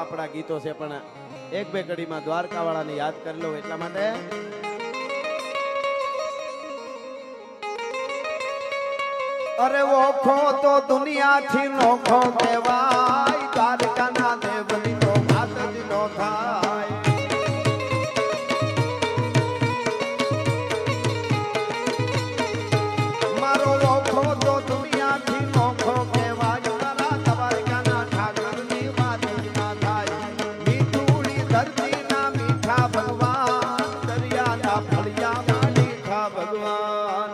આપણા ગીતો છે, પણ એક બે કડીમાં દ્વારકા વાળાને યાદ કરી લો એટલા માટે. અરે ઓખો તો દુનિયાથી નોખો કહેવાય, દ્વારકાના દેવની તો વાત જ નો થાય. મારો ઓખો તો દુનિયાથી નોખો કહેવાય, મારા દ્વારકાના ઠાકરની વાત જ ના થાય. મીઠુડી ધરતીના મીઠા ભગવાન, દરિયાના ફળિયામાં મીઠા ભગવાન.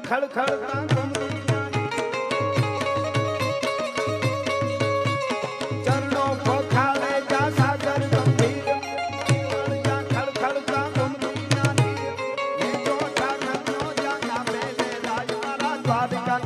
ખળખળતા ચરણો પખાળે જા સાગર ગંભીર, જા ખળખળતા ગમતીના નીર, ને જો સાગરનો જાના મેલે રાજ મારા દ્વારકા.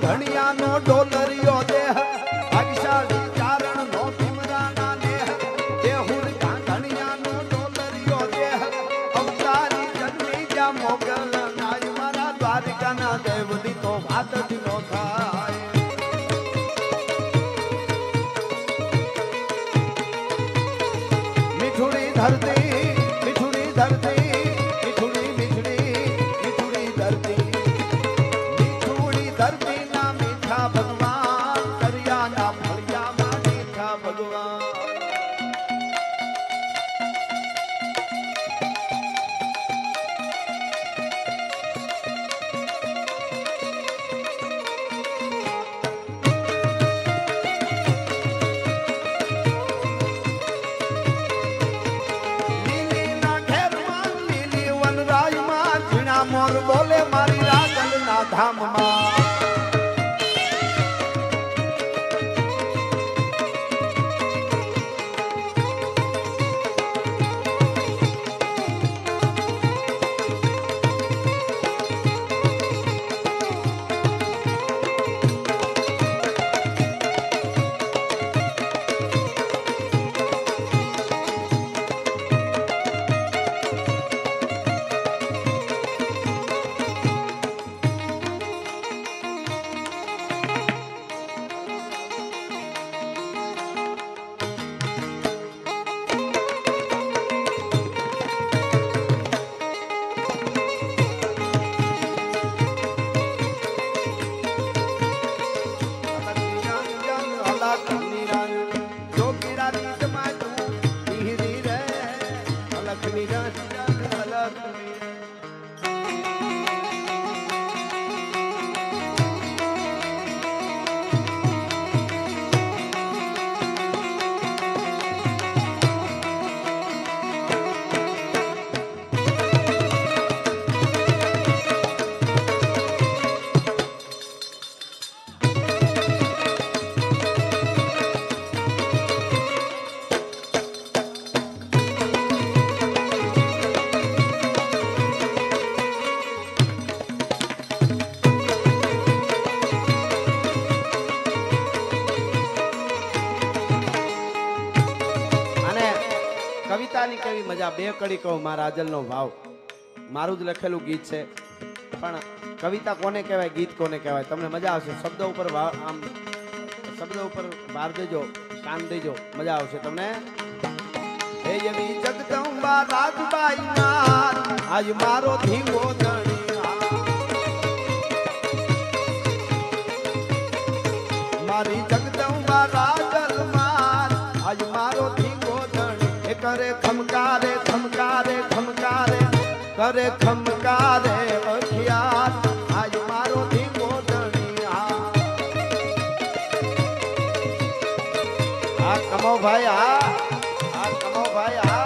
ઘણિયાનો ડોલરિયો દેહ, ભાગશાળી ચારણનો ભીમરાના દેહ, દેહુર ઘણિયાનો ડોલરિયો દેહ, અવતારી જન્મી જા મોગલ નાય, મારા દ્વારકાના દેવની તો વાત જ નો થાય. મીઠુડી ધરતી, મીઠુડી ધરતી, મીઠુડી મીઠડી, મીઠુડી ધરતી, મીઠુડી ધરતી ભગવાન, દરિયાના ફળિયામાં મીઠા ભગવાન. લીલીના ઘેરમાં, લીલી વનરાયમાં, ઝીણા મોર બોલે મારી રાજલના ધામમાં. કવિતાની કેવી મજા, બે કડી કહું મારા રાજલનો ભાવ, મારું જ લખેલું ગીત છે, પણ કવિતા કોને કહેવાય, ગીત કોને કહેવાય, તમને મજા આવશે. શબ્દ ઉપર આમ શબ્દ ઉપર ભાર દેજો, કાન દેજો, મજા આવશે તમને. હે એવી જગદંબા રાજબાઈ નાર, આજ મારો ધીંગો ધણી, મારી જગદંબા રાજલ માર, આજ મારો ધીંગો ધણી. એ કરે ખમકારે ખમકારે ખમકારે, કરે ખમકારે અખિયાર, આજ મારો ધીંગો ધણી. આ કમો ભાઈ, આ કમો ભાઈ, આ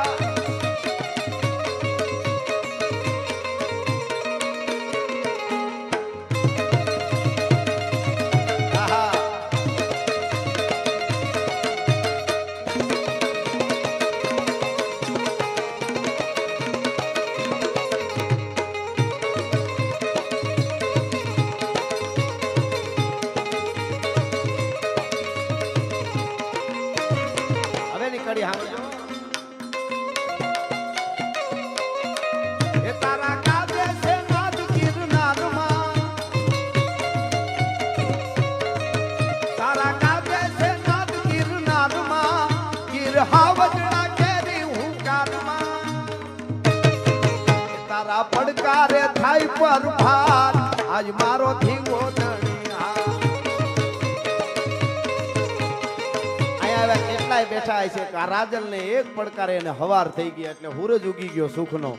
પડકારે થાય પર ભાર, આજ મારો ધીંગો ધણી. અહીંયા કેટલાય બેઠા છે કે આ રાજલ ને એક પડકારે એને હવાર થઈ ગયા એટલે હુરજ ઉગી ગયો સુખનો.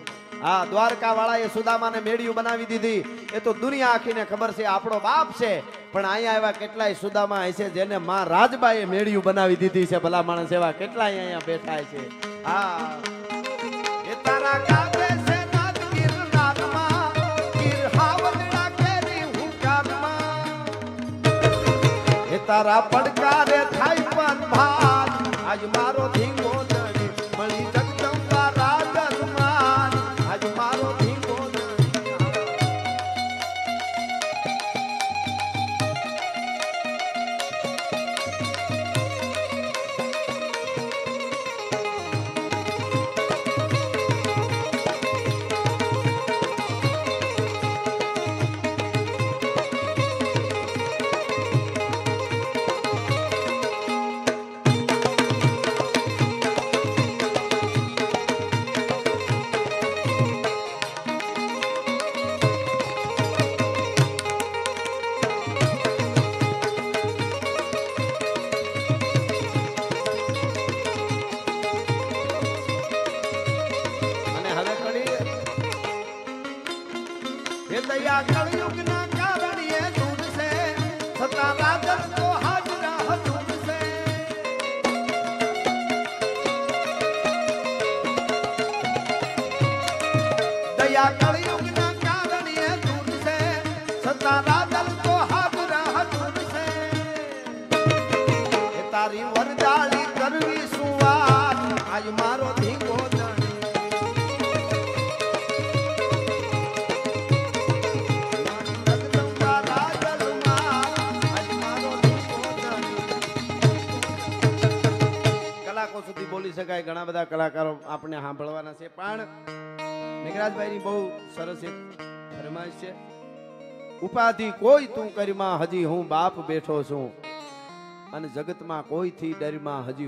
હા, દ્વારકા વાળાએ સુદામાને મેળિયું બનાવી દીધી, એ તો દુનિયા આખીને ખબર છે, આપણો બાપ છે. પણ અહીંયા એવા કેટલાય સુદામા હશે જેને માં રાજબાઈએ મેળિયું બનાવી દીધી છે. ભલા માણસ એવા કેટલાય અહીંયા બેઠા છે. હા, એ તારા કાબે છે તારા પડકારે થાય પણ ભાર, આજ મારો ધીંગો ધણી. મળી જગદંબા રાજલ માર, આજ મારો ધીંગો દયા કળયુગના કારણીએ દૂર છે, છતાં રાજલ તો હાજરા હજુર છે. દયા કળયુગના કારણીએ દૂર છે, છતાં રાજલ તો હાજરા હજુર છે. એ તારી વરદાળી કરવી શું વાત, આજ મારો ધીંગો સુધી બોલી શકાય. ઘણા બધા કલાકારો આપણે સાંભળવાના છે, પણ મેઘરાજભાઈની બહુ સરસ એક ફરમાઈશ છે. ઉપાધિ કોઈ તું કરીમાં, હજી હું બાપ બેઠો છું, અને જગતમાં કોઈથી ડરમાં હજી